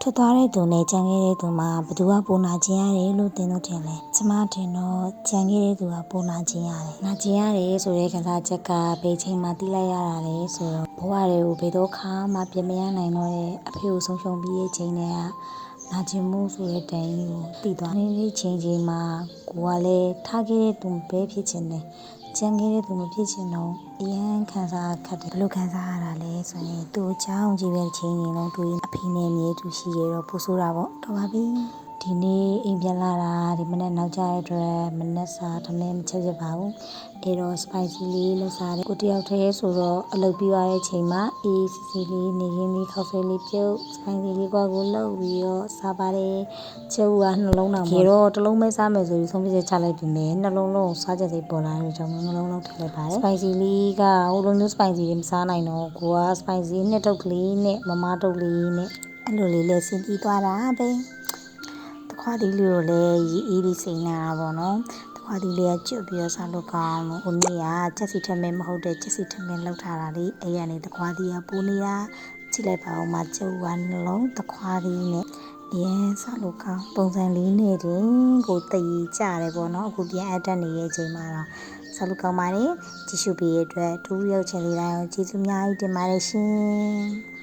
ထွက်သွားတဲ့သူနဲ့ကြံခဲ့တဲ့သူမှာဘယ်သူကပိုနာကျင်ရတယ်လို့သင်တို့ထင်လဲကျမထင်တော့ကြံခဲ့တဲ့သူကပိုနာကျင်ရတယ်နာကျင်ရတယ်ဆိုတဲ့ခံစားချက်ကဘယ်ချိန်မှသိလိုက်ရတာလဲဆိုတော့ဘဝတွေကိုဘယ်တော့ခါမှပြင်မရနိုင်တော့တဲ့အဖေကိုဆုံးရှုံးပြီးတဲ့ချိန်တွေကနာကျင်မှုဆိုတဲ့တန်ကြီးကိုသိသွားနေတဲ့ချိန်မှာကိုကလည်းထားခဲ့တဲ့သူပဲဖြစ်ချင်တယ်ကြံခဲ့တဲ့သူမဖြစ်ချင်တော့အရန်ခံစားခက်တယ်ဘယ်လိုခံစားရတာလဲဆိုရင်သူ့အချောင်းကြီးပဲချိန်နေလုံးသူအဖေနဲ့မြေတူရှိရတော့ပို့ဆိုတာပေါ့တော်ပါပြီဒီနေ့အိမ်ပြန်လာတာဒီမနေ့နောက်ကျတဲ့အတွက်မနေ့စာထမင်းမချက်ဖြစ်ပါဘူးအဲ့တော့ spicy လေးလှစားတယ်ကိုတယောက်တည်းဆိုတော့အလုပ်ပြီးသွားတဲ့ချိန်မှာအေးစီလေးနေရင်းလေးခောက်ဆွဲလေးပြုတ် spicy လေးကွာကိုလှုပ်ပြီးတော့စားပါတယ်ကျုပ်ကနှလုံးသားပေါ့တော့တစ်လုံးပဲစားမယ်ဆိုပြီးဆုံးဖြတ်ချက်ချလိုက်ပြီမယ်နှလုံးလုံးစားချက်စိတ်ပေါ်လာတဲ့ကြောင့်နှလုံးလုံးထည့်လိုက်ပါတယ် spicy လေးကဟိုလိုမျိုး spicy တွေမစားနိုင်တော့ကိုက spicy နှစ်တုပ်ကလေးနဲ့မမတုပ်လေးနဲ့အဲ့လိုလေးလဲစင်ပြီးသွားတာပဲတခွားဒီလေးကိုလည်းရေးအေးလေးစိန်လာတာပေါ့နော်တခွားဒီလေးကကျွတ်ပြီးတော့စားလို့ကောင်းလို့ဟိုနေ့ကချက်စီထမင်းမဟုတ်တဲ့ချက်စီထမင်းလောက်ထားတာလေအဲ့ရနေတခွားဒီကပိုးနေတာကြည့်လိုက်ပါဦးမကျုပ်ကနှလုံးတခွားဒီနဲ့အရင်စားလို့ကောင်းပုံစံလေးနဲ့တင်ကိုတည်ကြတယ်ပေါ့နော်အခုပြန်အတက်နေတဲ့အချိန်မှာတော့စားလို့ကောင်းပါတယ်ကြည့်ရှုပေးရတဲ့အတွက်ဒူးရုပ်ချင်လေးတိုင်းကိုကျေးဇူးအများကြီးတင်ပါတယ်ရှင်